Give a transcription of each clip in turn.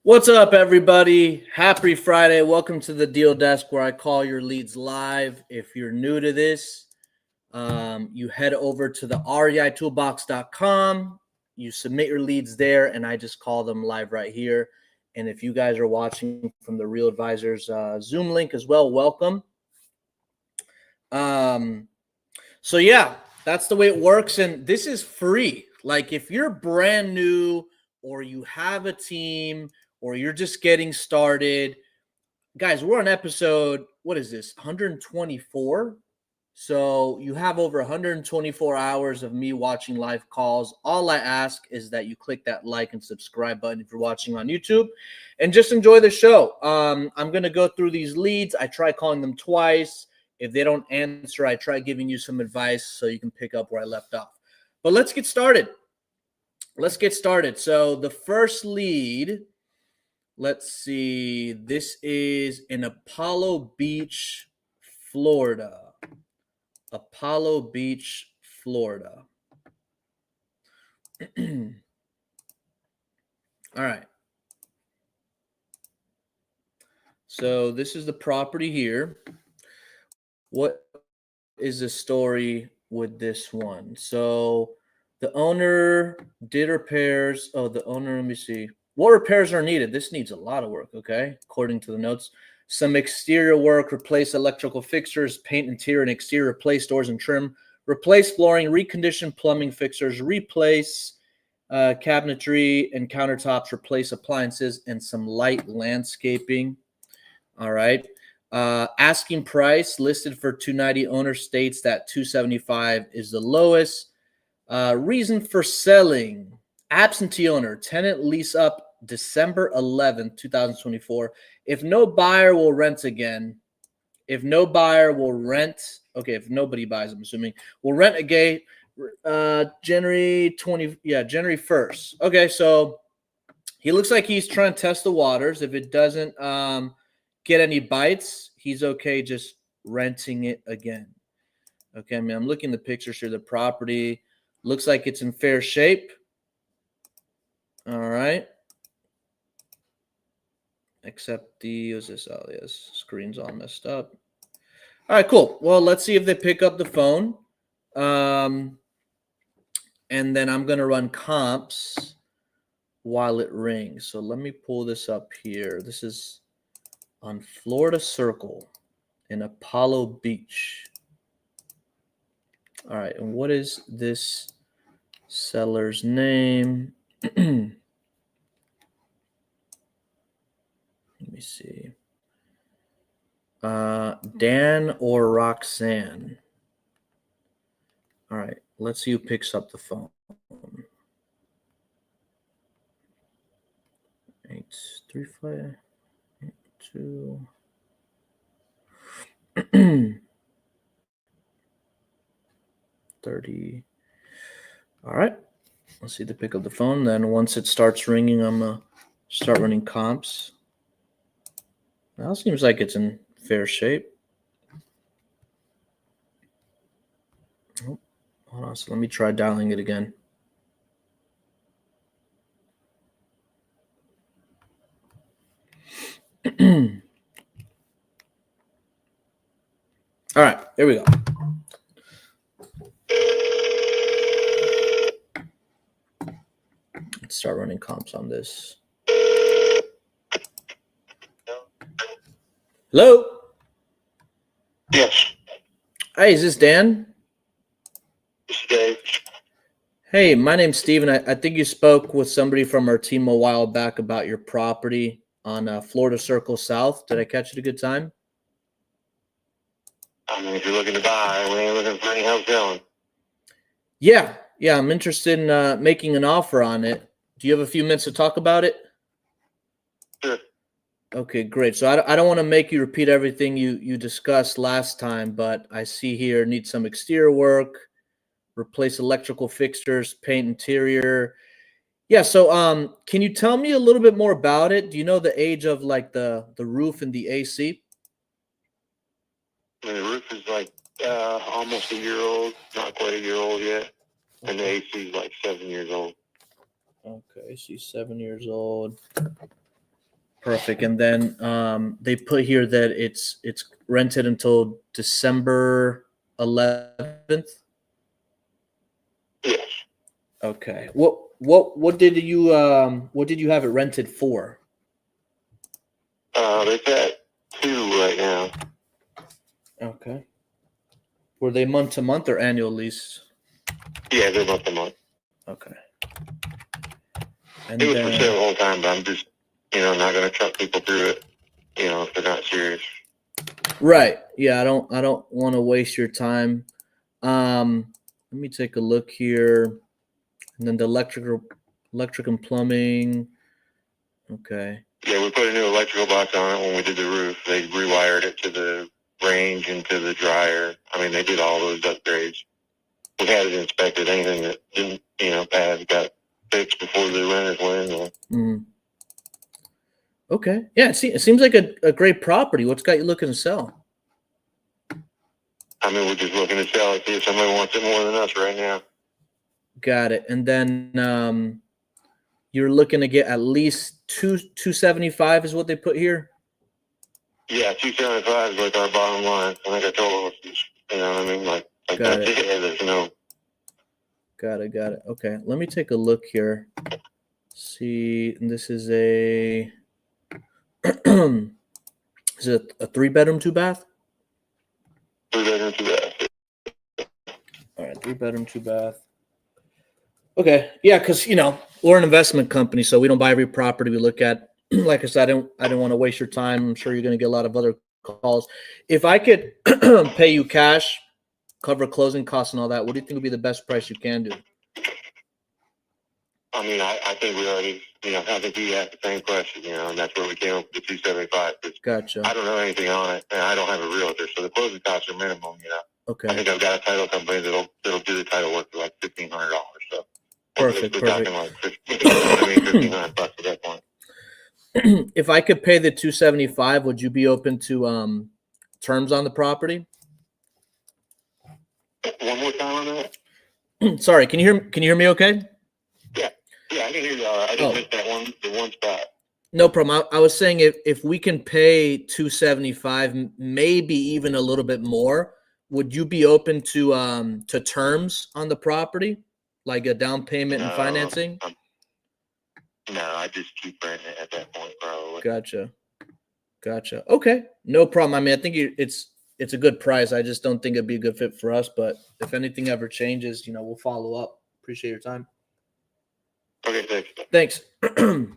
What's up, everybody? Happy Friday. Welcome to the Deal Desk, where I call your leads live. If you're new to this, you head over to the reitoolbox.com. You submit your leads there, and I just call them live right here. And if you guys are watching from the Real Advisors Zoom link as well, welcome. So yeah, that's the way it works. And this is free. Like if you're brand new or you have a team or you're just getting started, guys, we're on episode, what is this, 124? So you have over 124 hours of me watching live calls. All I ask is that you click that like and subscribe button if you're watching on YouTube and just enjoy the show. I'm going to go through these leads. I try calling them twice. If they don't answer, I try giving you some advice so you can pick up where I left off. But let's get started. So the first lead, let's see. This is in Apollo Beach, Florida. All right. So this is the property here. What is the story with this one? So the owner did repairs. Oh, the owner, let me see. What repairs are needed? This needs a lot of work, okay? According to the notes. Some exterior work, replace electrical fixtures, paint interior and exterior, replace doors and trim, replace flooring, recondition plumbing fixtures, replace cabinetry and countertops, replace appliances, and some light landscaping. All right. Asking price listed for $290. Owner states that $275 is the lowest. Reason for selling: absentee owner, tenant lease up December 11th, 2024. If no buyer will rent again, if nobody buys, I'm assuming, will rent again, January 1st. Okay, so he looks like he's trying to test the waters. If it doesn't get any bites, he's okay just renting it again. Okay, I mean, I'm looking at the pictures here. The property looks like it's in fair shape. All right. Except screen's all messed up. All right, cool. Well, let's see if they pick up the phone. And then I'm going to run comps while it rings. So let me pull this up here. This is on Florida Circle in Apollo Beach. All right, and what is this seller's name? Let me see. Dan or Roxanne. All right, let's see who picks up the phone. 835 82 30. All right, let's see to pick up the phone. Then once it starts ringing, I'm gonna start running comps. Now seems like it's in fair shape. Oh, hold on. So let me try dialing it again. All right, here we go. Let's start running comps on this. Hello? Yes. Hey, is this Dan? This is Dave. Hey, my name's Steven. I think you spoke with somebody from our team a while back about your property on Florida Circle South. Did I catch it a good time? I mean, if you're looking to buy, we ain't looking for any help selling. Yeah, I'm interested in making an offer on it. Do you have a few minutes to talk about it? Sure. Okay, great. So I don't want to make you repeat everything you discussed last time, but I see here need some exterior work, replace electrical fixtures, paint interior. Yeah, so can you tell me a little bit more about it? Do you know the age of like the roof and the AC? And the roof is like almost a year old, not quite a year old yet, and the AC is like 7 years old. Okay, she's 7 years old. Perfect. And then they put here that it's rented until December 11th. Yes. Okay. What did you have it rented for? It's at 2 right now. Okay. Were they month to month or annual lease? Yeah, they're month to month. Okay. And It was for then sale the whole time, but I'm just, not going to truck people through it, if they're not serious. right. Yeah, I don't want to waste your time. Let me take a look here. And then the electric and plumbing. Okay. Yeah, we put a new electrical box on it when we did the roof. They rewired it to the range and to the dryer. I mean, they did all those upgrades. We had it inspected. Anything that didn't, pass got fixed before the renters went in there. Mm. Okay. Yeah, it seems like a great property. What's got you looking to sell? I mean, we're just looking to sell it, see if somebody wants it more than us right now. Got it. And then you're looking to get at least 275 is what they put here. Yeah, 275 is like our bottom line. I think I told them, you know what I mean? Like Got that's it. it. There's no. Got it. Okay, let me take a look here. See, this is a is it a 3-bedroom, 2-bath? 3 bedroom, 2 bath. All right, 3-bedroom, 2-bath. Okay, yeah, because we're an investment company, so we don't buy every property we look at. Like I said, I don't want to waste your time. I'm sure you're going to get a lot of other calls. If I could pay you cash, cover closing costs and all that, what do you think would be the best price you can do? I mean, I think we already, I think you asked the same question, and that's where we came up with the 275. Gotcha. I don't know anything on it, and I don't have a realtor, so the closing costs are minimum. Okay. I think I've got a title company that'll do the title work for like $1,500. So Perfect. we're talking like $1,500 bucks at that point. If I could pay the 275, would you be open to terms on the property? One more time on that. Sorry, can you hear me okay? Yeah, I can hear you. I just missed the one spot. No problem. I was saying if we can pay 275, maybe even a little bit more, would you be open to terms on the property, like a down payment and financing? No, I just keep renting it at that point, probably. Gotcha. Okay, no problem. I mean, I think it's a good price. I just don't think it'd be a good fit for us. But if anything ever changes, we'll follow up. Appreciate your time. Okay, Thanks. All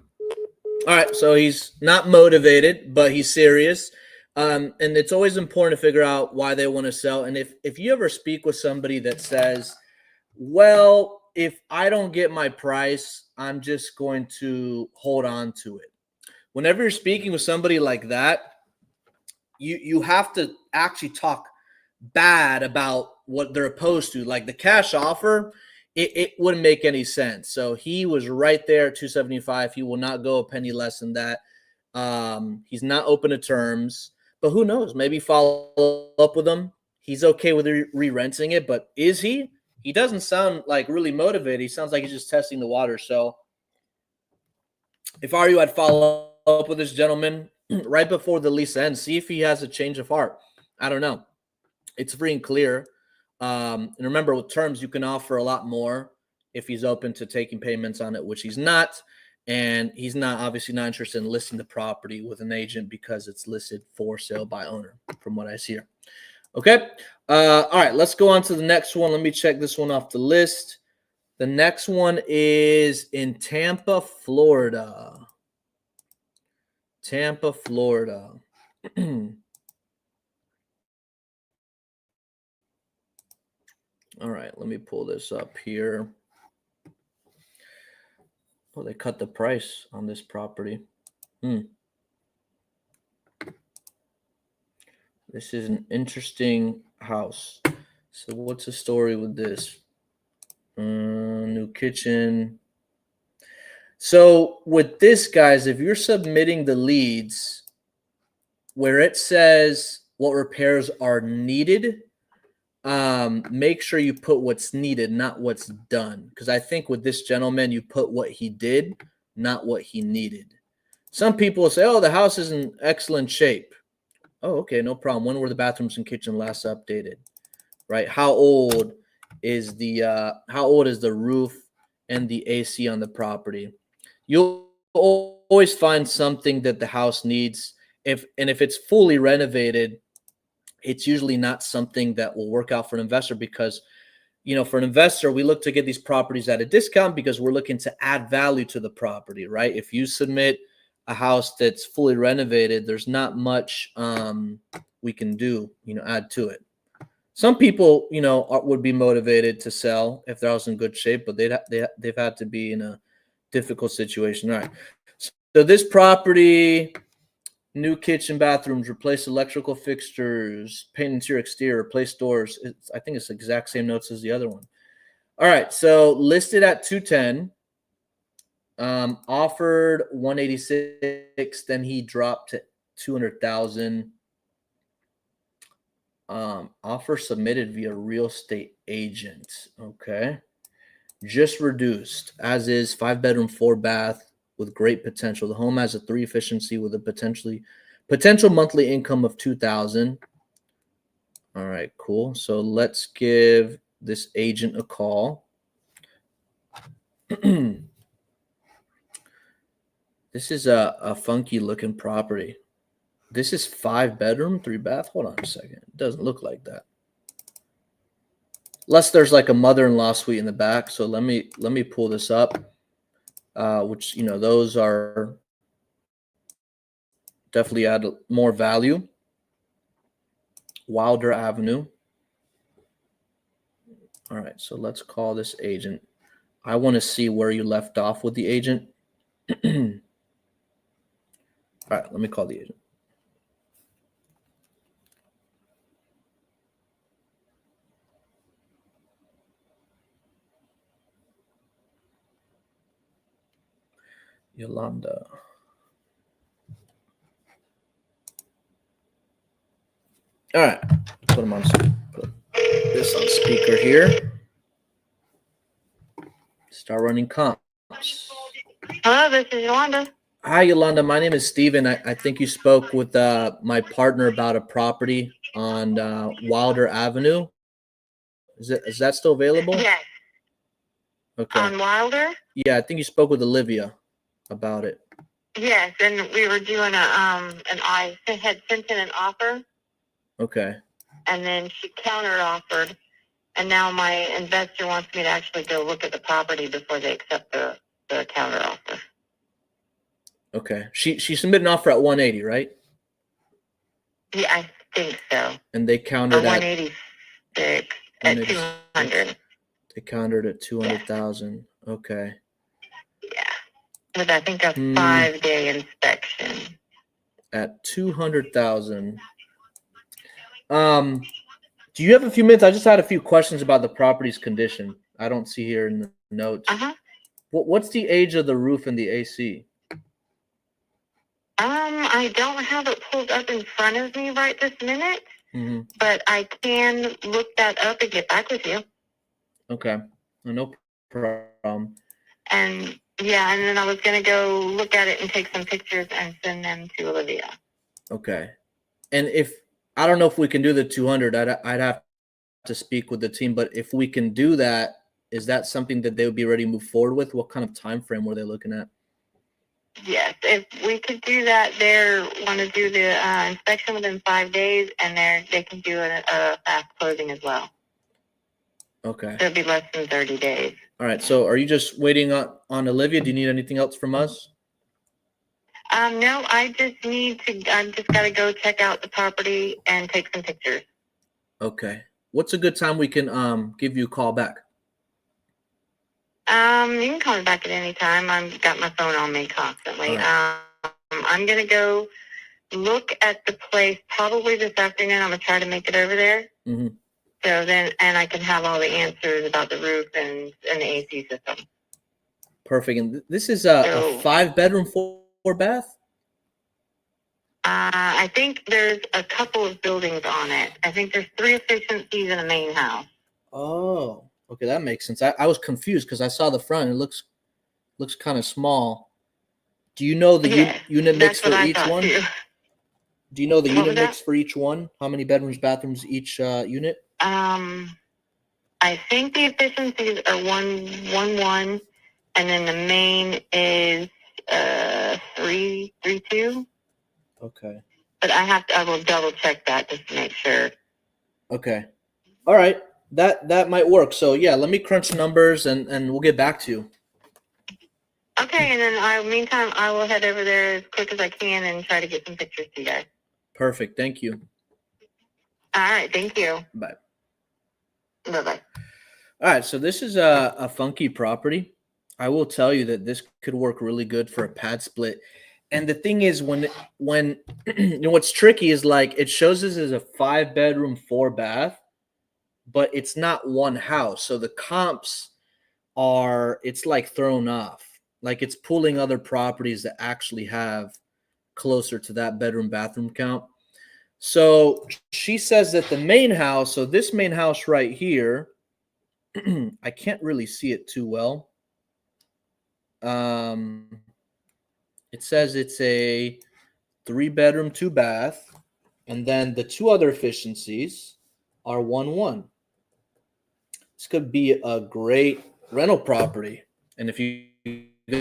right, so he's not motivated, but he's serious. And it's always important to figure out why they want to sell. And if you ever speak with somebody that says, well, if I don't get my price, I'm just going to hold on to it. Whenever you're speaking with somebody like that, you have to actually talk bad about what they're opposed to. Like the cash offer, it wouldn't make any sense. So he was right there at 275. He will not go a penny less than that. He's not open to terms, but who knows? Maybe follow up with him. He's okay with re-renting it, but is he? He doesn't sound like really motivated. He sounds like he's just testing the water. So if I were you, I'd follow up with this gentleman right before the lease ends. See if he has a change of heart. I don't know. It's free and clear. And remember, with terms, you can offer a lot more if he's open to taking payments on it, which he's not. And he's obviously not interested in listing the property with an agent because it's listed for sale by owner, from what I see here. Okay. All right, let's go on to the next one. Let me check this one off the list. The next one is in Tampa, Florida. Tampa, Florida. All right, let me pull this up here. Oh, they cut the price on this property. This is an interesting house. So what's the story with this? New kitchen. So with this, guys, if you're submitting the leads where it says what repairs are needed, make sure you put what's needed, not what's done. Because I think with this gentleman, you put what he did, not what he needed. Some people will say, oh, the house is in excellent shape. Oh, okay, no problem. When were the bathrooms and kitchen last updated? Right? How old is the roof and the AC on the property? You'll always find something that the house needs. If it's fully renovated, it's usually not something that will work out for an investor because, for an investor, we look to get these properties at a discount because we're looking to add value to the property, right? If you submit a house that's fully renovated, there's not much we can do, add to it. Some people, would be motivated to sell if their house in good shape, but they've had to be in a difficult situation. All right. So this property, new kitchen, bathrooms, replace electrical fixtures, paint interior, exterior, replace doors. I think it's the exact same notes as the other one. All right. So listed at 210, offered 186. Then he dropped to 200,000. Offer submitted via real estate agent. Okay. Just reduced as is 5-bedroom, 4-bath with great potential. The home has a 3 efficiency with a potential monthly income of 2,000. All right, cool. So let's give this agent a call. This is a funky looking property. This is 5-bedroom, 3-bath. Hold on a second. It doesn't look like that. Unless there's like a mother-in-law suite in the back. So let me pull this up. Which, those are definitely add more value. Wilder Avenue. All right, so let's call this agent. I want to see where you left off with the agent. All right, let me call the agent. Yolanda. All right, put him on. Put this on speaker here. Start running comps. Hello, this is Yolanda. Hi, Yolanda. My name is Steven. I think you spoke with my partner about a property on Wilder Avenue. Is that still available? Yes. Okay. On Wilder? Yeah, I think you spoke with Olivia about it. Yes, and we were doing I had sent in an offer. Okay. And then she counter offered, and now my investor wants me to actually go look at the property before they accept the counter offer. Okay. She submitted an offer at 180, right? Yeah, I think so. And they countered at 186 at 200. They countered at 200,000. Okay. Yeah. With I think a 5-day inspection. At 200,000. Do you have a few minutes? I just had a few questions about the property's condition. I don't see here in the notes. What's the age of the roof and the AC? I don't have it pulled up in front of me right this minute, but I can look that up and get back with you. Okay. No problem. And then I was going to go look at it and take some pictures and send them to Olivia. Okay. And I don't know if we can do the 200. I'd have to speak with the team, but if we can do that, is that something that they would be ready to move forward with? What kind of time frame were they looking at? Yes, if we could do that, they want to do the inspection within 5 days, and they can do a fast closing as well. Okay. It'll be less than 30 days. All right. So are you just waiting on Olivia? Do you need anything else from us? No, I just got to go check out the property and take some pictures. Okay. What's a good time we can give you a call back? You can call me back at any time. I've got my phone on me constantly. Right. I'm going to go look at the place probably this afternoon. I'm gonna try to make it over there. Mm-hmm. So then, and I can have all the answers about the roof and the AC system. Perfect. And this is a So- 5-bedroom, 4-bath? I think there's a couple of buildings on it. I think there's 3 efficiencies in a main house. Oh, okay, that makes sense. I was confused because I saw the front. It looks kind of small. Do you know the Yes, unit mix that's what for I each thought one? too. Do you know the What unit was mix for each one? How many bedrooms, bathrooms each unit? I think the efficiencies are 1 and then the main is 3 2. Okay. But I will double check that just to make sure. Okay. All right. That might work. So yeah, let me crunch numbers and we'll get back to you. Okay, and then meantime, I will head over there as quick as I can and try to get some pictures to you guys. Perfect. Thank you. All right, thank you. Bye. Bye-bye. All right. So this is a funky property. I will tell you that this could work really good for a pad split. And the thing is, when you know, what's tricky is like it shows this as a 5-bedroom, 4-bath, but it's not one house. So the comps it's like thrown off. Like it's pulling other properties that actually have closer to that bedroom bathroom count. So she says that the main house, so this main house right here, I can't really see it too well. It says it's a 3-bedroom, 2-bath, and then the 2 other efficiencies are 1-1. This could be a great rental property. And if you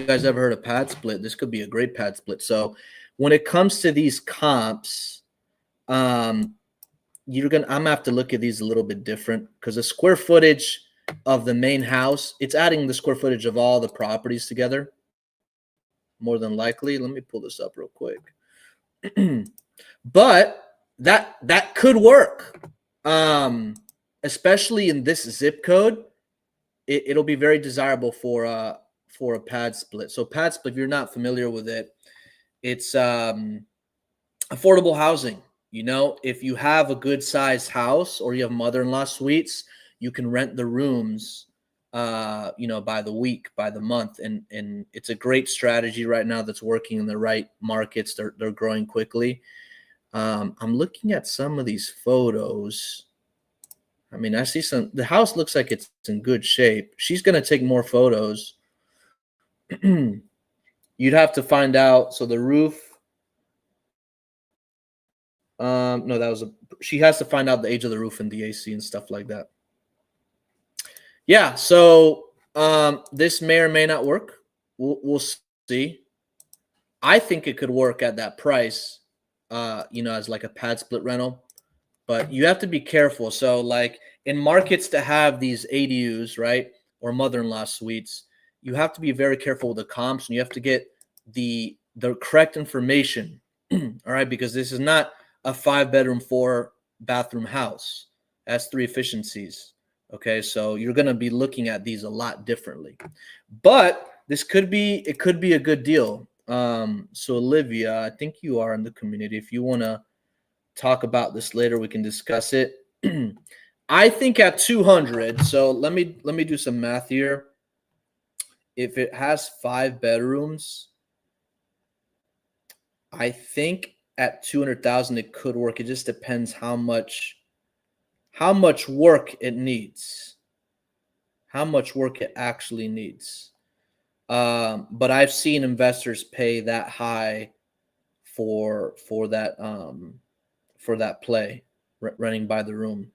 guys ever heard of pad split, this could be a great pad split. So when it comes to these comps, I'm gonna have to look at these a little bit different because the square footage of the main house, it's adding the square footage of all the properties together. More than likely. Let me pull this up real quick. But that could work. Especially in this zip code, it'll be very desirable for a pad split. So pad split, if you're not familiar with it, it's affordable housing. You know, if you have a good sized house or you have mother-in-law suites, you can rent the rooms you know, by the week, by the month. And it's a great strategy right now that's working in the right markets. They're growing quickly. I'm looking at some of these photos. I mean, I see the house looks like it's in good shape. She's going to take more photos. You'd have to find out. So the roof, no, she has to find out the age of the roof and the AC and stuff like that. Yeah. So this may or may not work. We'll see. I think it could work at that price, you know, as like a pad split rental. But you have to be careful. So like in markets to have these ADUs, right, or mother-in-law suites, you have to be very careful with the comps and you have to get the correct information. All right, because this is not a 5-bedroom, 4-bathroom house. That's 3 efficiencies. Okay, so you're going to be looking at these a lot differently. But it could be a good deal. So Olivia, I think you are in the community. If you want to talk about this later, we can discuss it. I think at 200. So let me do some math here. If it has 5 bedrooms, I think at 200,000 it could work. It just depends how much work it needs. How much work it actually needs. But I've seen investors pay that high for that play, renting by the room.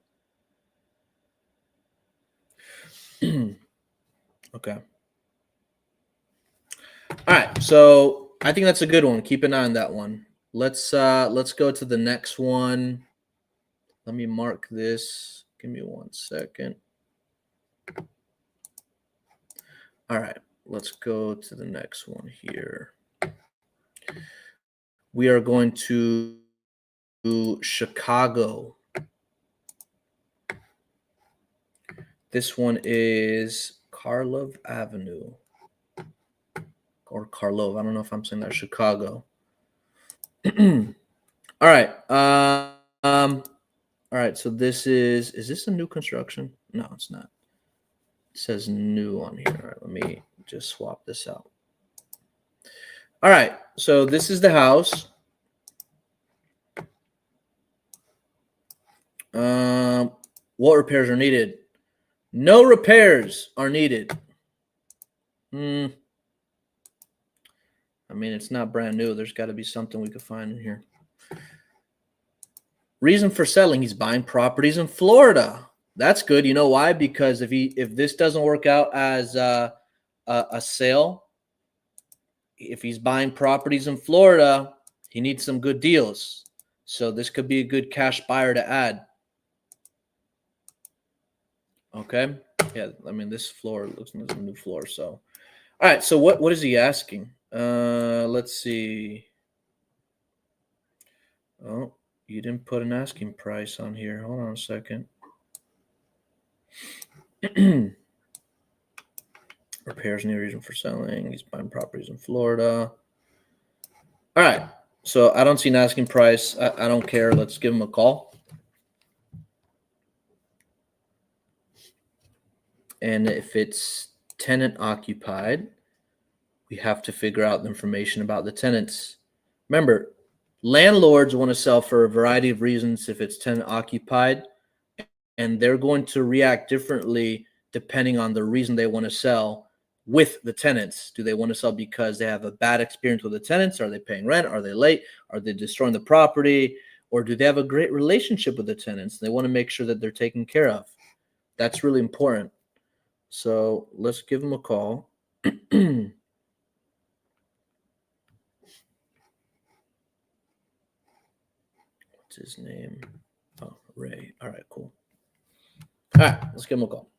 Okay. All right. So I think that's a good one. Keep an eye on that one. Let's go to the next one. Let me mark this. Give me 1 second. All right. Let's go to the next one here. We are going to Chicago. This one is Karlov Avenue. Or Karlov. I don't know if I'm saying that. Chicago. All right. All right. So this is this a new construction? No, it's not. It says new on here. All right. Let me just swap this out. All right. So this is the house. What repairs are needed? No repairs are needed. I mean, it's not brand new. There's got to be something we could find in here. Reason for selling: he's buying properties in Florida. That's good. You know why? Because if this doesn't work out as a sale, if he's buying properties in Florida, he needs some good deals. So this could be a good cash buyer to add. Okay. Yeah. I mean, this floor looks like a new floor. So, all right. So what is he asking? Let's see. Oh, you didn't put an asking price on here. Hold on a second. Repairs new reason for selling. He's buying properties in Florida. All right. So I don't see an asking price. I don't care. Let's give him a call. And if it's tenant occupied, we have to figure out the information about the tenants. Remember, landlords want to sell for a variety of reasons if it's tenant occupied, and they're going to react differently depending on the reason they want to sell with the tenants. Do they want to sell because they have a bad experience with the tenants? Are they paying rent? Are they late? Are they destroying the property? Or do they have a great relationship with the tenants? They want to make sure that they're taken care of. That's really important. So let's give them a call. What's his name? Oh, Ray. All right, cool. All right, let's give him a call.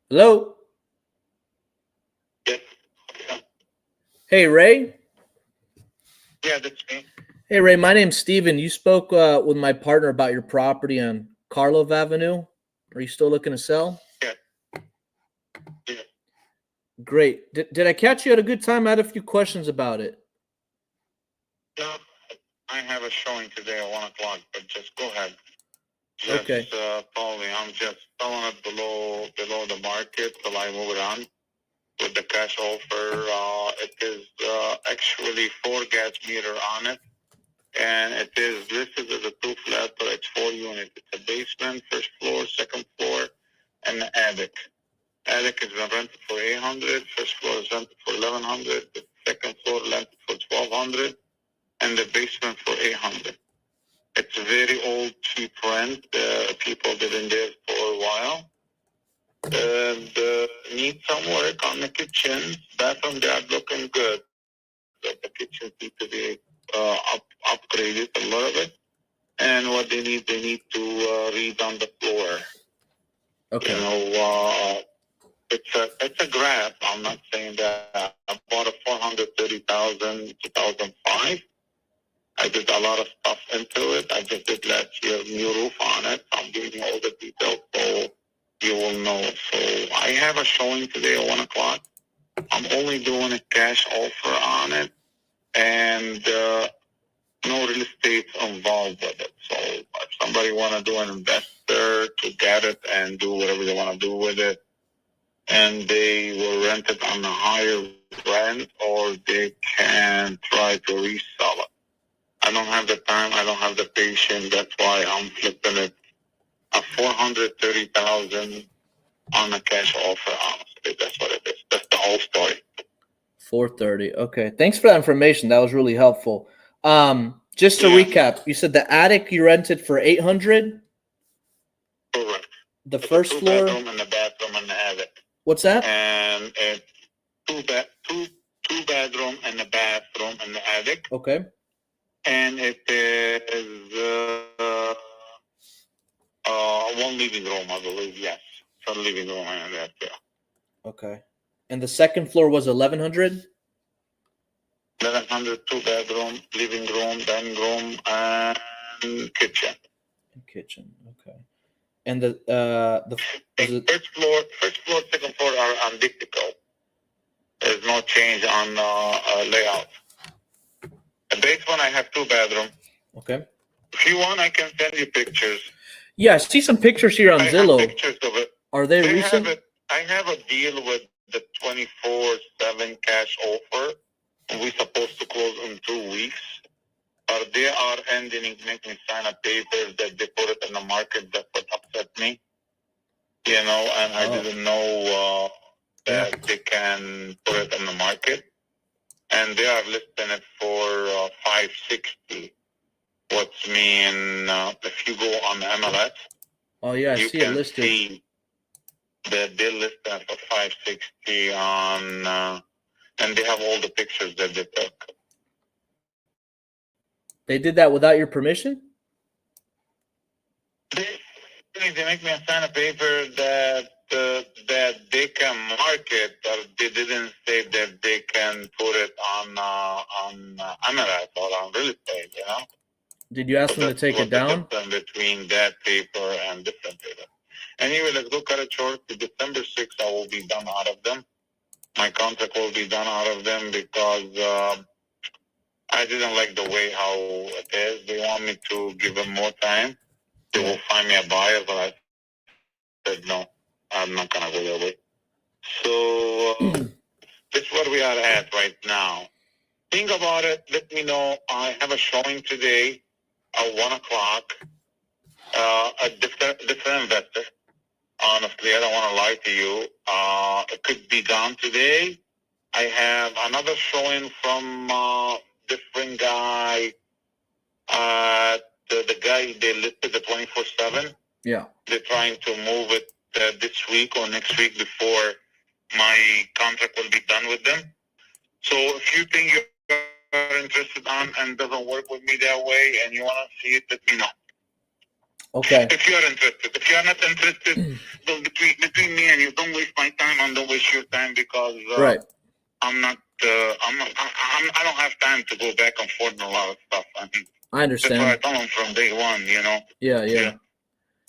Hello? Yeah. Hey, Ray? Yeah, that's me. Hey, Ray, my name's Steven. You spoke with my partner about your property on Karlov Avenue. Are you still looking to sell? Yeah. Yeah. Great. Did I catch you at a good time? I had a few questions about it. No, I have a showing today at 1 o'clock, but just go ahead. Just, Okay. Probably I'm just selling it below the market till I move it on with the cash offer. It is actually 4 gas meter on it, and it is listed as a 2 flat, but it's 4 units. It's a basement, first floor, second floor, and the attic. Attic is rented for $800. First floor is rented for $1,100. The second floor rented for $1,200, and the basement for $800. It's a very old, cheap rent. People have been there for a while. And need some work on the kitchen. Bathroom, they are looking good. But the kitchen needs to be upgraded a little bit. And what they need to redone the floor. Okay. You know, it's a grab. I'm not saying that. I bought a $430,000 2005. I did a lot of stuff into it. I just did last year new roof on it. I'm giving you all the details so you will know. So I have a showing today at 1 o'clock. I'm only doing a cash offer on it, and no real estate involved with it. So if somebody want to do an investor to get it and do whatever they want to do with it, and they will rent it on a higher rent, or they can try to resell it. I don't have the time. I don't have the patience. That's why I'm flipping it a $430,000 on a cash offer. Honestly, that's what it is. That's the whole story. 430. Okay. Thanks for that information. That was really helpful. Just to recap, you said the attic you rented for $800. Correct. The It's first a floor. two-bedroom and a bathroom and the attic. What's that? And it's two bedroom and a bathroom in the attic. Okay. And it is one living room, I believe. Yes, it's a living room and that. Yeah. Okay. And the second floor was 1100. 1100, 2 bedroom, living room, dining room, and kitchen. Kitchen. Okay. And the is it, First floor, second floor are identical. There's no change on layout. The basement, I have 2 bedrooms. okay? If you want, I can send you pictures. Yeah, I see some pictures here on I have Zillow. pictures of it. Are they recent? I have a deal with the 24/7 cash offer. We're supposed to close in 2 weeks. But they are ending making me sign a paper that they put it in the market. That's what upset me. And I didn't know that they can put it in the market. And they are listing it for $560. What's mean if you go on MLS, Oh yeah, I you see it can listed. see that they list that for $560 on, and they have all the pictures that they took. They did that without your permission? They make me sign a paper that they can market, but they didn't say that they can put it on MLS or on real estate. Did you ask them to take it down? The difference between that paper and different paper. Anyway, let's go cut it short. December 6th, I will be done out of them. My contract will be done out of them because I didn't like the way how it is. They want me to give them more time. They will find me a buyer, but I said no, I'm not gonna go that way. So that's where we are at right now. Think about it. Let me know. I have a showing today at 1:00. A different investor. Honestly, I don't want to lie to you. It could be done today. I have another showing from different guy. The guy they listed the 24/7. Yeah. They're trying to move it this week or next week before my contract will be done with them. So if you think you're interested on and doesn't work with me that way and you want to see it, let me know. Okay. If you're interested. If you're not interested, so between me and you, don't waste my time and don't waste your time because Right. I don't have time to go back and forth on a lot of stuff. I understand. That's why I told them from day one, Yeah.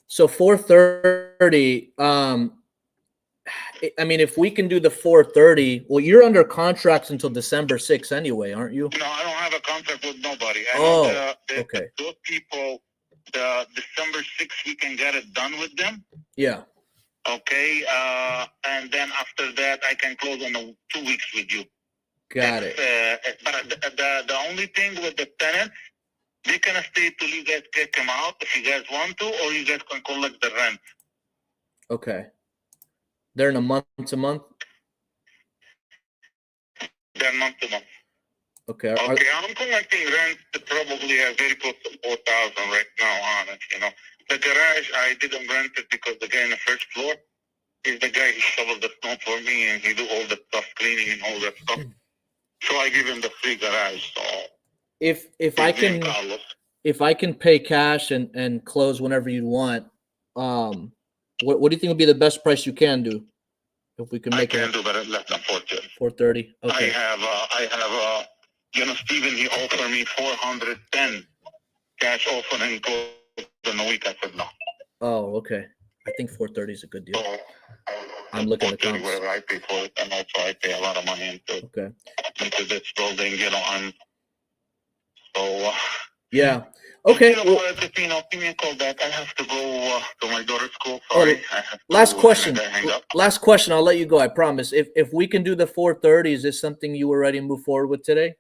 So 4:30. I mean, if we can do the 4:30, well, you're under contracts until December 6th anyway, aren't you? No, I don't have a contract with nobody. Okay. Those people, the December 6th, we can get it done with them. Yeah. Okay. And then after that, I can close on the 2 weeks with you. Got it. But the only thing with the tenants, they can stay till you guys kick them out if you guys want to, or you guys can collect the rent. Okay. They're in a month to month? They're month to month. Okay. I'm collecting rent probably very close to 4,000 right now on it, The garage, I didn't rent it because the guy on the first floor is the guy who shoveled the snow for me and he do all the stuff, cleaning and all that stuff. So I give him the free garage. So if I can pay cash and close whenever you want, what do you think would be the best price you can do? If we can make it. I can do better less than 430. 430. Okay. I have Steven, he offered me 410 cash offer and close in a week. I said no. Oh, okay. I think 430 is a good deal. So, I'm looking at comps. Whatever I pay for it, and also I pay a lot of money into this building, So yeah. Okay. Give me a call back. I have to go to my daughter's school. Sorry. Last question. Last question. I'll let you go. I promise. If we can do the 430, is this something you were ready to move forward with today?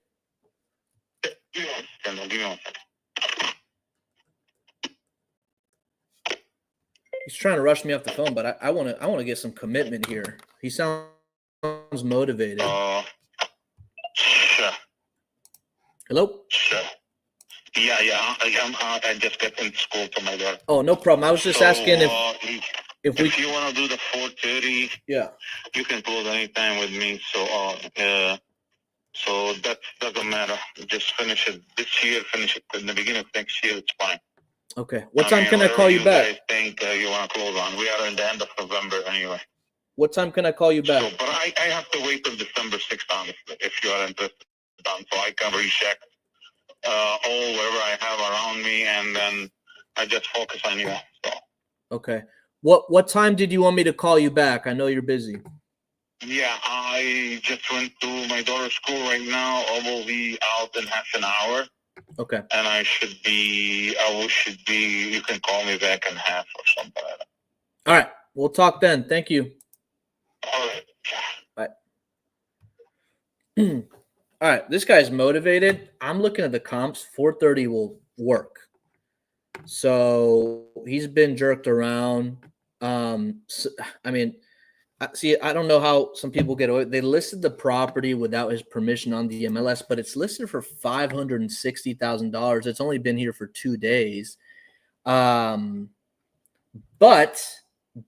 Give me 1 second. He's trying to rush me off the phone, but I want to get some commitment here. He sounds motivated. Sure. Hello? Sure. Yeah. I just got in school to my daughter. Oh, no problem. I was just asking if you want to do the 430, yeah, you can close anytime with me. So that doesn't matter. Just finish it this year. Finish it in the beginning of next year. It's fine. Okay. What time can I call you back? Guys think you want to close on? We are in the end of November anyway. What time can I call you back? So, but I have to wait till December 6th, honestly, if you are interested, so I can recheck all whatever I have around me, and then I just focus on you. So Okay. What time did you want me to call you back? I know you're busy. Yeah, I just went to my daughter's school right now. I will be out in half an hour, Okay. and I should be. You can call me back in half or something like that. All right. We'll talk then. Thank you. All right. All right. This guy's motivated. I'm looking at the comps. 430 will work. So he's been jerked around. So, I mean, I don't know how some people get away. They listed the property without his permission on the MLS, but it's listed for $560,000. It's only been here for 2 days. But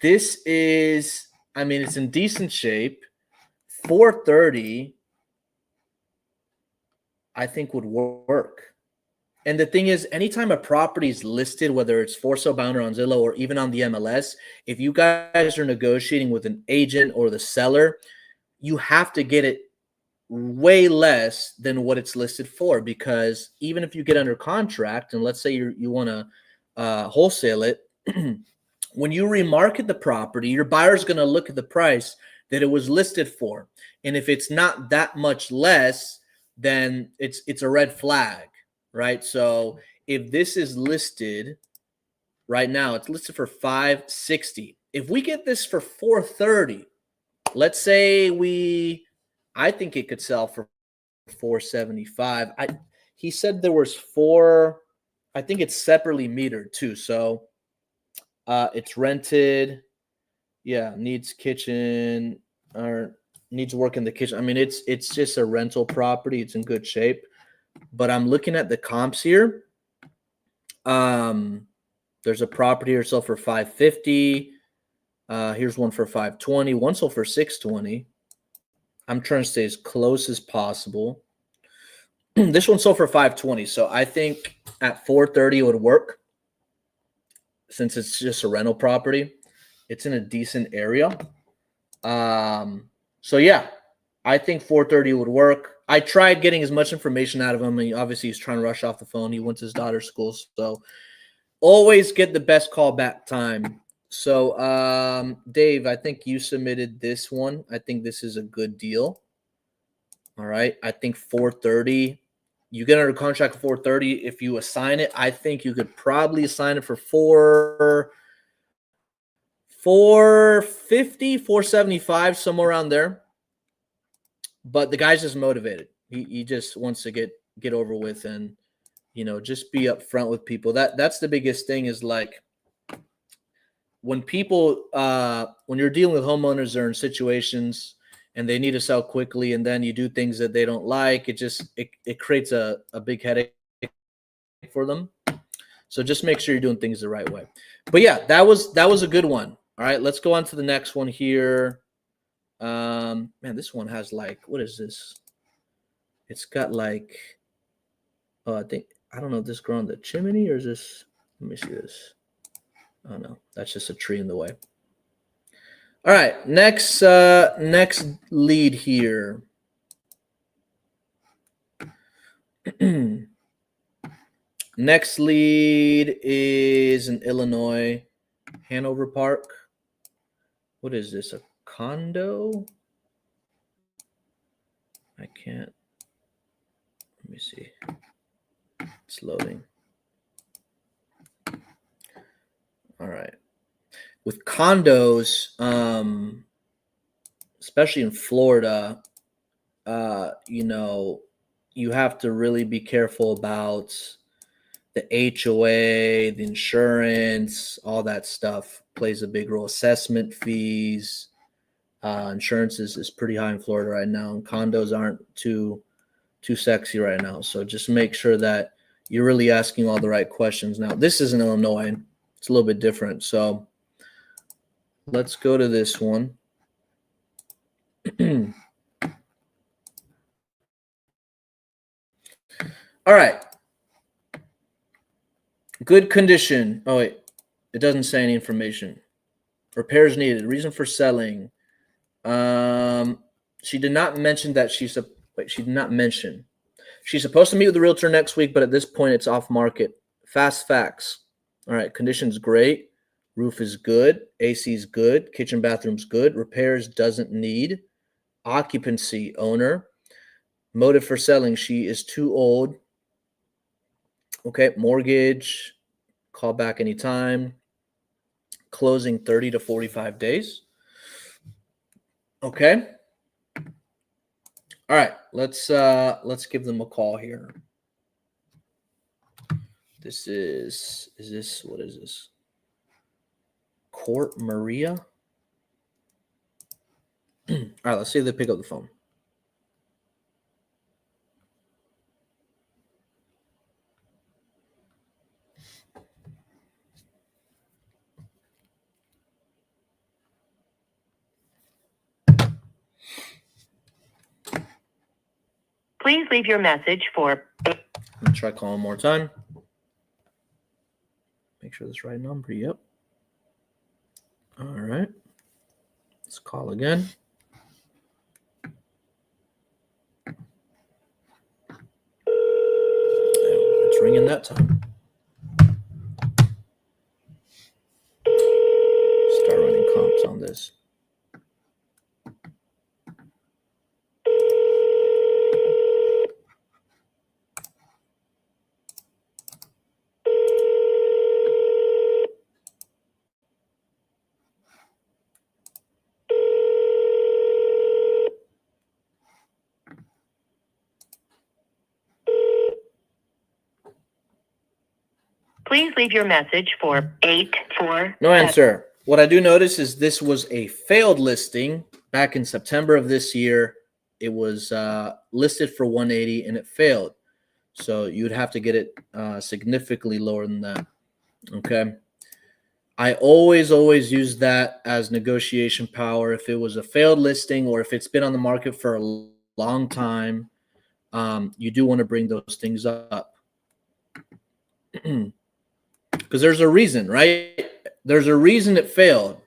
this is, I mean, it's in decent shape. 430, I think would work. And the thing is, anytime a property is listed, whether it's for sale by owner on Zillow or even on the MLS, if you guys are negotiating with an agent or the seller, you have to get it way less than what it's listed for. Because even if you get under contract, and let's say you want to wholesale it, when you remarket the property, your buyer's going to look at the price that it was listed for. And if it's not that much less, then it's a red flag. Right. So if this is listed right now, it's listed for 560. If we get this for 430, let's say I think it could sell for 475. He said there was 4, I think it's separately metered too. So it's rented. Yeah. Needs kitchen or needs work in the kitchen. I mean, it's just a rental property. It's in good shape. But I'm looking at the comps here. There's a property here sold for 550. Here's one for 520. One sold for 620. I'm trying to stay as close as possible. This one sold for 520. So I think at 430 it would work. Since it's just a rental property, it's in a decent area. So yeah, I think 430 would work. I tried getting as much information out of him. And obviously, he's trying to rush off the phone. He went to his daughter's school. So always get the best call back time. So, Dave, I think you submitted this one. I think this is a good deal. All right. I think 430. You get under contract for 430. If you assign it, I think you could probably assign it for 450, 475, somewhere around there. But the guy's just motivated. He just wants to get over with and, just be upfront with people. That's the biggest thing is like when people, when you're dealing with homeowners or in situations and they need to sell quickly and then you do things that they don't like, it creates a big headache for them. So just make sure you're doing things the right way. But yeah, that was a good one. All right, let's go on to the next one here. Man, this one has like, what is this? It's got like, I don't know if this grows on the chimney or is this, let me see this. Oh no, that's just a tree in the way. All right, next lead here. Next lead is in Illinois, Hanover Park. What is this, a condo? I can't. Let me see. It's loading. All right. With condos, especially in Florida, you have to really be careful about the HOA, the insurance, all that stuff plays a big role. Assessment fees, insurance is pretty high in Florida right now, and condos aren't too sexy right now. So just make sure that you're really asking all the right questions. Now, this is in Illinois. It's a little bit different. So let's go to this one. All right. Good condition. Oh, wait. It doesn't say any information. Repairs needed. Reason for selling. She did not mention that she did not mention. She's supposed to meet with the realtor next week, but at this point, it's off market. Fast facts. All right. Condition's great. Roof is good. AC is good. Kitchen, bathroom's good. Repairs doesn't need. Occupancy, owner. Motive for selling, she is too old. Okay, mortgage, call back anytime. Closing 30 to 45 days. Okay. All right, let's give them a call here. This is this, what is this? Court Maria. All right, let's see if they pick up the phone. Please leave your message for. Let's try calling one more time. Make sure this right number. Yep. All right. Let's call again. It's ringing that time. Start running comps on this. Please leave your message for 84. No answer. What I do notice is this was a failed listing back in September of this year. It was listed for 180 and it failed. So you'd have to get it significantly lower than that. Okay. I always use that as negotiation power. If it was a failed listing or if it's been on the market for a long time, you do want to bring those things up. Because there's a reason, right? There's a reason it failed.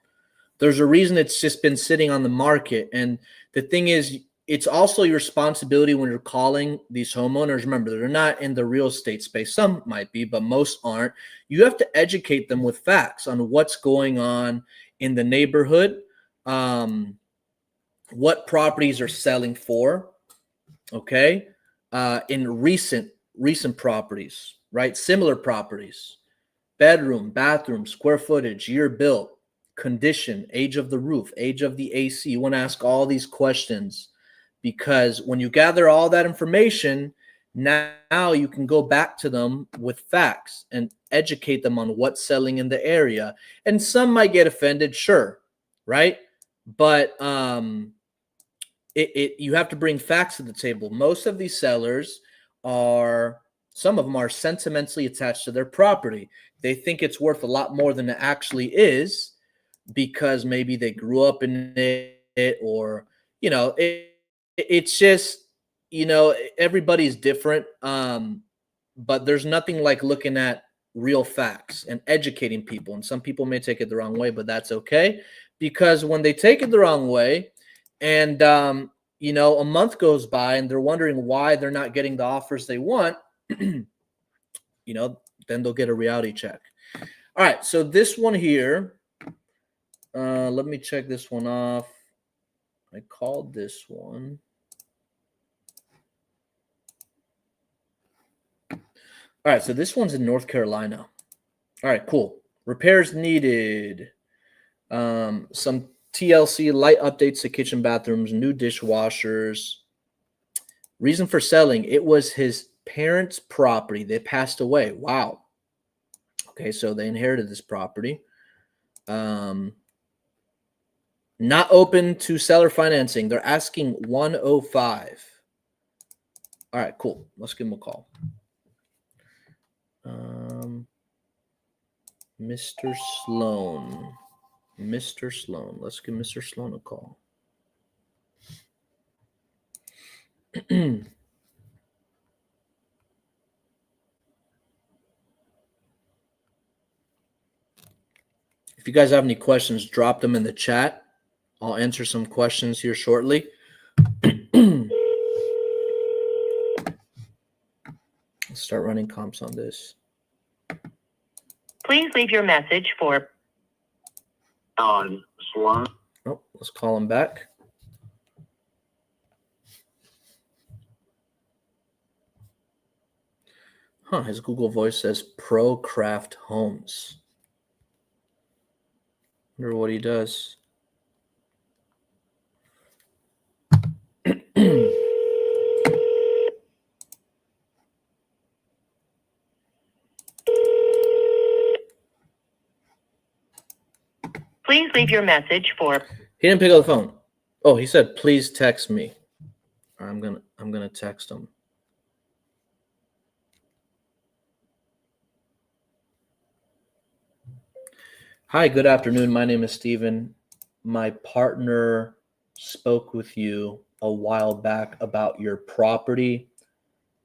There's a reason it's just been sitting on the market. And the thing is, it's also your responsibility when you're calling these homeowners. Remember, they're not in the real estate space. Some might be, but most aren't. You have to educate them with facts on what's going on in the neighborhood, what properties are selling for, okay, in recent properties, right? Similar properties. Bedroom, bathroom, square footage, year built, condition, age of the roof, age of the AC. You want to ask all these questions because when you gather all that information, now you can go back to them with facts and educate them on what's selling in the area. And some might get offended, sure, right? But you have to bring facts to the table. Most of these sellers some of them are sentimentally attached to their property. They think it's worth a lot more than it actually is because maybe they grew up in it or, it's just, everybody's different. But there's nothing like looking at real facts and educating people. And some people may take it the wrong way, but that's okay. Because when they take it the wrong way and, a month goes by and they're wondering why they're not getting the offers they want, then they'll get a reality check. All right, so this one here, let me check this one off. I called this one. All right, so this one's in North Carolina. All right, cool. Repairs needed. Some TLC light updates to kitchen bathrooms, new dishwashers. Reason for selling, it was his parents' property. They passed away. Wow. Okay, so they inherited this property. Not open to seller financing. They're asking 105. All right, cool. Let's give them a call. Mr. Sloan. Mr. Sloan. Let's give Mr. Sloan a call. If you guys have any questions, drop them in the chat. I'll answer some questions here shortly. Let's start running comps on this. Please leave your message for Sloan. Oh, let's call him back. His Google Voice says ProCraft Homes. Wonder what he does. Please leave your message for He didn't pick up the phone. Oh, he said, "Please text me." I'm gonna text him. Hi, good afternoon. My name is Steven. My partner spoke with you a while back about your property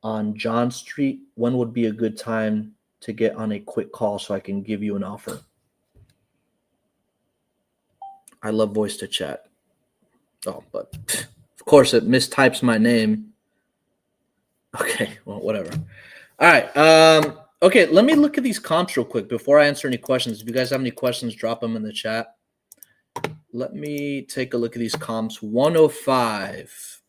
on John Street. When would be a good time to get on a quick call so I can give you an offer? I love voice to chat. Oh, but of course it mistypes my name. Okay, well, whatever. All right. Okay, let me look at these comps real quick before I answer any questions. If you guys have any questions, drop them in the chat. Let me take a look at these comps. 105.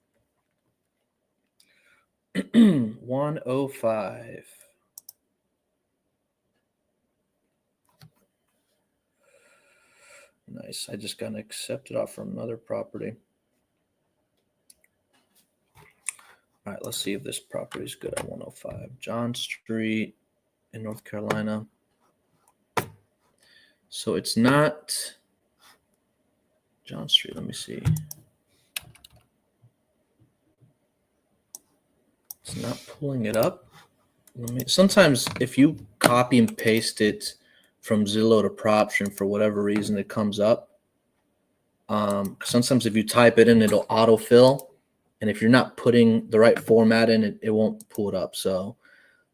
105. Nice. I just got accepted off from another property. All right, let's see if this property is good at 105. John Street in North Carolina. So it's not John Street. Let me see. It's not pulling it up. Sometimes if you copy and paste it from Zillow to PropStream for whatever reason, it comes up. Sometimes if you type it in, it'll autofill. And if you're not putting the right format in, it won't pull it up. So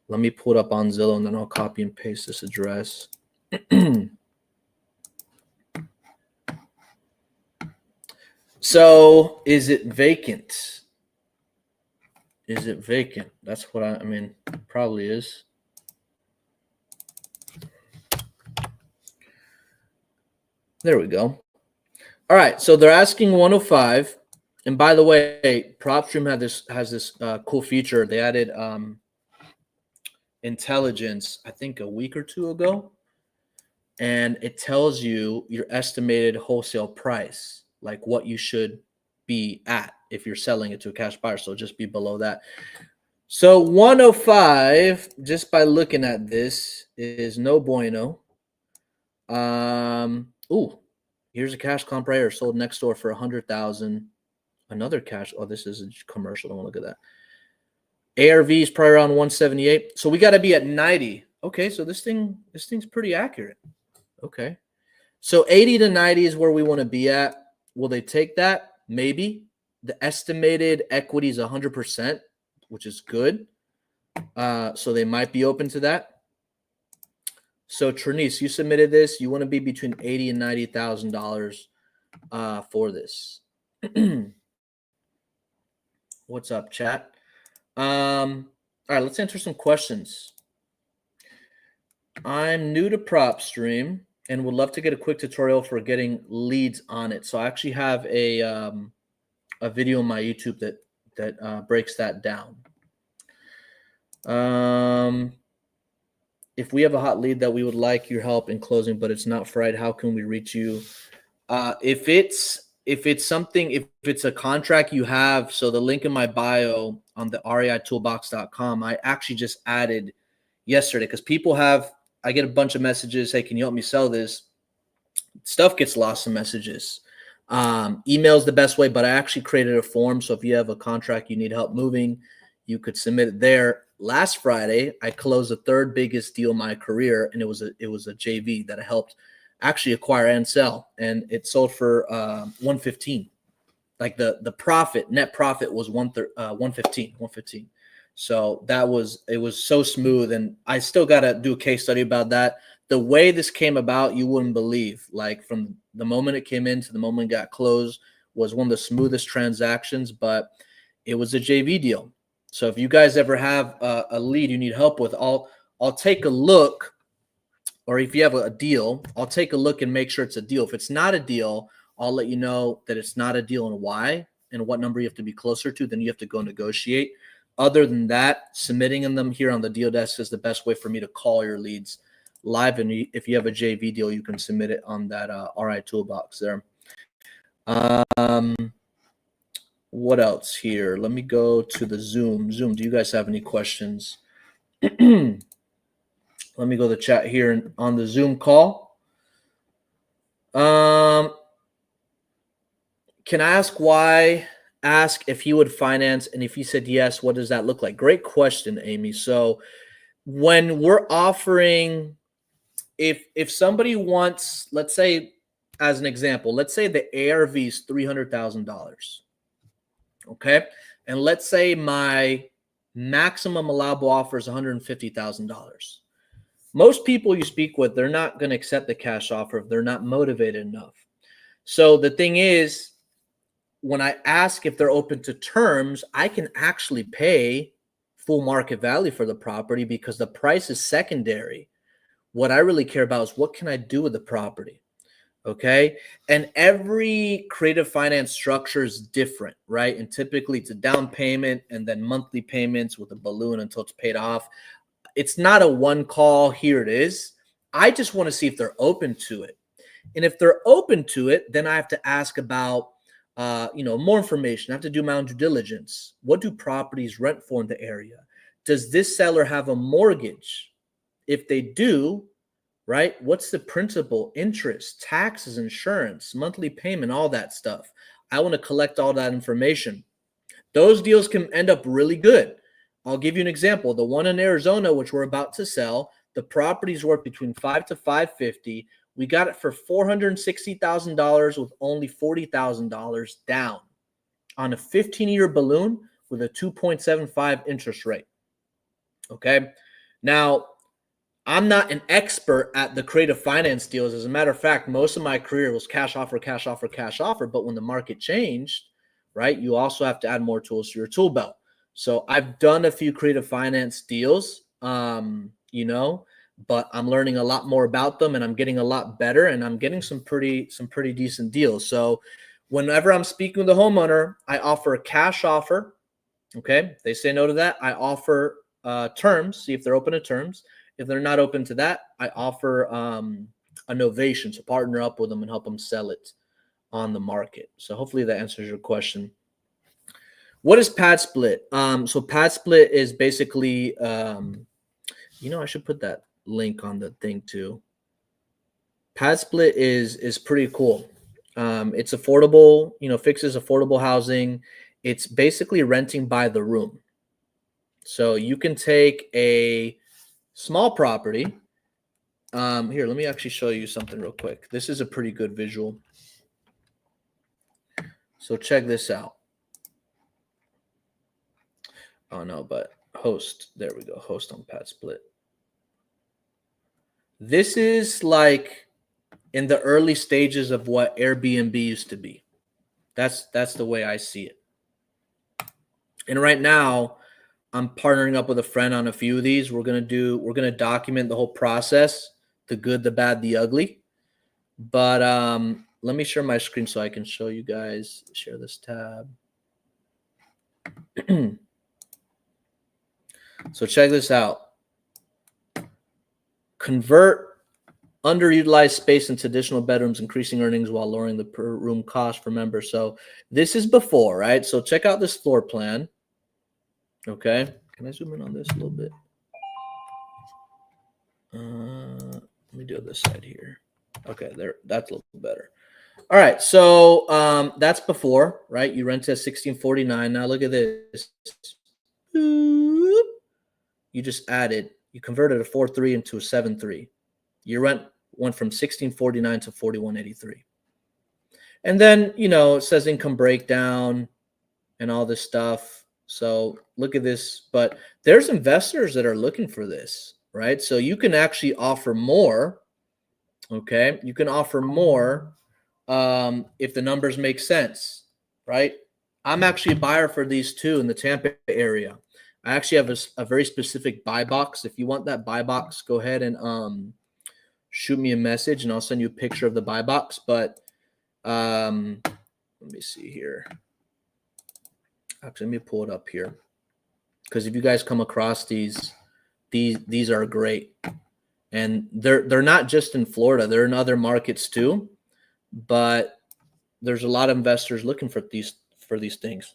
let me pull it up on Zillow, and then I'll copy and paste this address. So is it vacant? Is it vacant? That's what I mean, probably is. There we go. All right, so they're asking 105. And by the way, PropStream has this cool feature. They added intelligence, I think a week or two ago. And it tells you your estimated wholesale price, like what you should be at if you're selling it to a cash buyer. So just be below that. So 105, just by looking at this, is no bueno. Ooh, here's a cash comp right here, sold next door for $100,000. Another cash. Oh, this is a commercial. Don't look at that. ARV is probably around 178. So we got to be at 90. Okay, so this thing's pretty accurate. Okay. So 80 to 90 is where we want to be at. Will they take that? Maybe. The estimated equity is 100%, which is good. So they might be open to that. So Trinice, you submitted this. You want to be between $80,000 and $90,000 for this. What's up, chat? All right, let's answer some questions. I'm new to PropStream and would love to get a quick tutorial for getting leads on it. So I actually have a video on my YouTube that breaks that down. If we have a hot lead that we would like your help in closing, but it's not fried, how can we reach you? If it's a contract you have, so the link in my bio on the reitoolbox.com, I actually just added yesterday because I get a bunch of messages. Hey, can you help me sell this? Stuff gets lost in messages. Email is the best way, but I actually created a form. So if you have a contract you need help moving, you could submit it there. Last Friday, I closed the third biggest deal in my career, and it was a JV that I helped actually acquire and sell, and it sold for $115. Like the net profit was $115. So it was so smooth, and I still got to do a case study about that. The way this came about, you wouldn't believe. Like from the moment it came in to the moment it got closed was one of the smoothest transactions, but it was a JV deal. So if you guys ever have a lead you need help with, I'll take a look or if you have a deal, I'll take a look and make sure it's a deal. If it's not a deal, I'll let you know that it's not a deal and why and what number you have to be closer to. Then you have to go negotiate. Other than that, submitting them here on the deal desk is the best way for me to call your leads live. And if you have a JV deal, you can submit it on that RI toolbox there. What else here? Let me go to the Zoom. Zoom, do you guys have any questions? Let me go to the chat here on the Zoom call. Can I ask why? Ask if he would finance, and if he said yes, what does that look like? Great question, Amy. So when we're offering, if somebody wants, let's say, as an example, let's say the ARV is $300,000. Okay. And let's say my maximum allowable offer is $150,000. Most people you speak with, they're not going to accept the cash offer if they're not motivated enough. So the thing is, when I ask if they're open to terms, I can actually pay full market value for the property because the price is secondary. What I really care about is what can I do with the property? Okay. And every creative finance structure is different, right? And typically it's a down payment and then monthly payments with a balloon until it's paid off. It's not a one call, here it is. I just want to see if they're open to it. And if they're open to it, then I have to ask about more information. I have to do my own due diligence. What do properties rent for in the area? Does this seller have a mortgage? If they do, right, what's the principal, interest, taxes, insurance, monthly payment, all that stuff? I want to collect all that information. Those deals can end up really good. I'll give you an example. The one in Arizona, which we're about to sell, the property's worth between $5 to $550. We got it for $460,000 with only $40,000 down on a 15-year balloon with a 2.75 interest rate. Okay. Now, I'm not an expert at the creative finance deals. As a matter of fact, most of my career was cash offer, cash offer, cash offer. But when the market changed, right, you also have to add more tools to your tool belt. So I've done a few creative finance deals, but I'm learning a lot more about them and I'm getting a lot better and I'm getting some pretty decent deals. So whenever I'm speaking with the homeowner, I offer a cash offer. Okay. If they say no to that, I offer terms, see if they're open to terms. If they're not open to that, I offer a novation to partner up with them and help them sell it on the market. So hopefully that answers your question. What is pad split? So pad split is basically, I should put that link on the thing too. Pad split is pretty cool. It's affordable, fixes affordable housing. It's basically renting by the room. So you can take a small property. Here, let me actually show you something real quick. This is a pretty good visual. So check this out. Oh no, but host. There we go. Host on pad split. This is like in the early stages of what Airbnb used to be. That's the way I see it. And right now, I'm partnering up with a friend on a few of these. We're gonna document the whole process, the good, the bad, the ugly. But let me share my screen so I can show you guys. Share this tab. So check this out. Convert underutilized space into additional bedrooms, increasing earnings while lowering the per room cost for members. So this is before, right? So check out this floor plan. Okay. Can I zoom in on this a little bit? Let me do this side here. Okay, there. That's a little better. All right. So that's before, right? You rent at $1,649. Now look at this. You just added. You converted a 4.3 into a 7.3. Your rent went from $1,649 to $4,183. And then, it says income breakdown and all this stuff. So look at this. But there's investors that are looking for this, right? So you can actually offer more. Okay. You can offer more if the numbers make sense, right? I'm actually a buyer for these two in the Tampa area. I actually have a very specific buy box. If you want that buy box, go ahead and shoot me a message and I'll send you a picture of the buy box. But let me see here. Actually, let me pull it up here, because if you guys come across these are great, and they're not just in Florida; they're in other markets too. But there's a lot of investors looking for these things.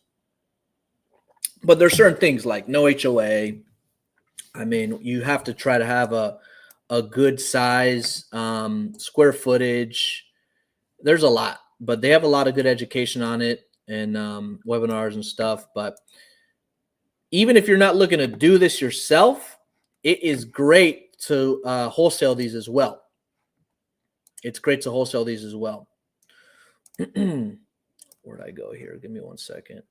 But there's certain things like no HOA. I mean, you have to try to have a good size, square footage. There's a lot, but they have a lot of good education on it and webinars and stuff. But even if you're not looking to do this yourself, it is great to wholesale these as well. It's great to wholesale these as well. Where'd I go here? Give me 1 second.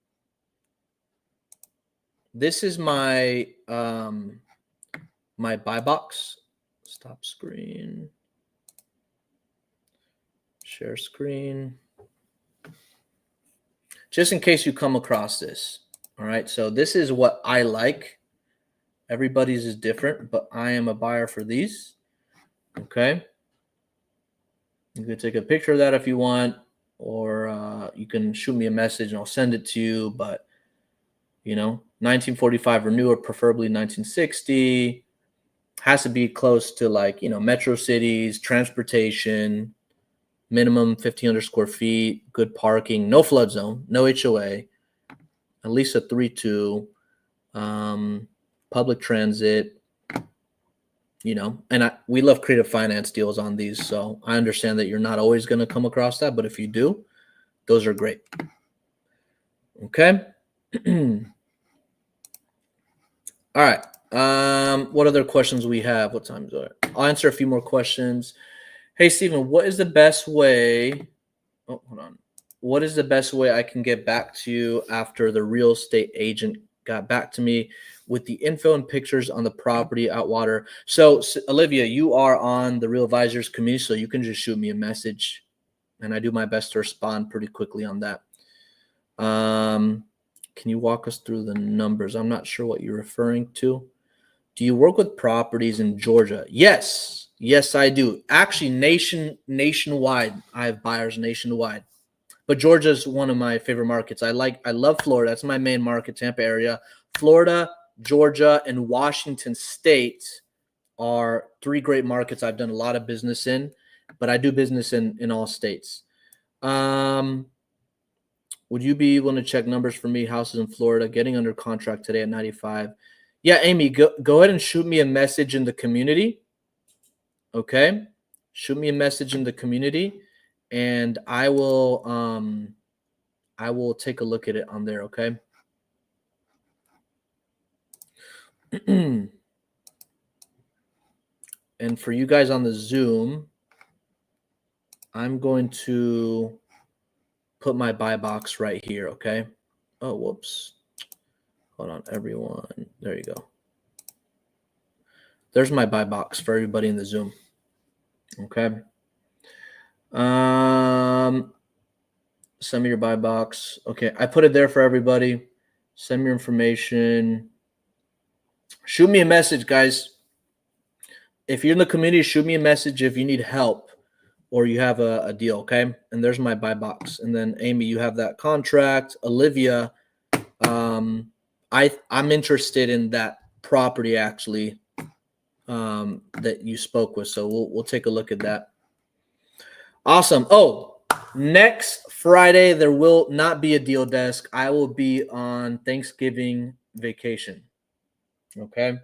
This is my my buy box. Stop screen. Share screen. Just in case you come across this. All right. So this is what I like. Everybody's is different, but I am a buyer for these. Okay. You can take a picture of that if you want, or you can shoot me a message and I'll send it to you. But, 1945 or newer, preferably 1960. Has to be close to metro cities, transportation, minimum 1,500 square feet, good parking, no flood zone, no HOA, at least a 3-2, public transit, and we love creative finance deals on these. So I understand that you're not always going to come across that, but if you do, those are great. Okay. All right. What other questions we have? What time is it? I'll answer a few more questions. Hey, Stephen, what is the best way? Oh, hold on. What is the best way I can get back to you after the real estate agent got back to me with the info and pictures on the property Atwater? So, Olivia, you are on the Real Advisors community, so you can just shoot me a message, and I do my best to respond pretty quickly on that. Can you walk us through the numbers? I'm not sure what you're referring to. Do you work with properties in Georgia? Yes. Yes, I do. Actually, nationwide. I have buyers nationwide. But Georgia is one of my favorite markets. I love Florida. That's my main market, Tampa area. Florida, Georgia, and Washington State are 3 great markets I've done a lot of business in, but I do business in all states. Would you be willing to check numbers for me? Houses in Florida, getting under contract today at 95. Yeah, Amy, go ahead and shoot me a message in the community. Okay, shoot me a message in the community, and I will take a look at it on there. Okay. And for you guys on the Zoom, I'm going to put my buy box right here. Okay. Oh, whoops. Hold on, everyone. There you go. There's my buy box for everybody in the Zoom. Okay. Send me your buy box. Okay, I put it there for everybody. Send me your information. Shoot me a message, guys. If you're in the community, shoot me a message if you need help or you have a deal, okay? And there's my buy box. And then, Amy, you have that contract. Olivia, I'm interested in that property, actually, that you spoke with. So we'll take a look at that. Awesome. Oh, next Friday, there will not be a deal desk. I will be on Thanksgiving vacation. Okay.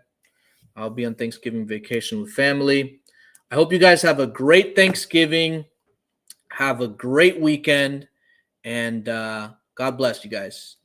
I'll be on Thanksgiving vacation with family. I hope you guys have a great Thanksgiving. Have a great weekend. And God bless you guys.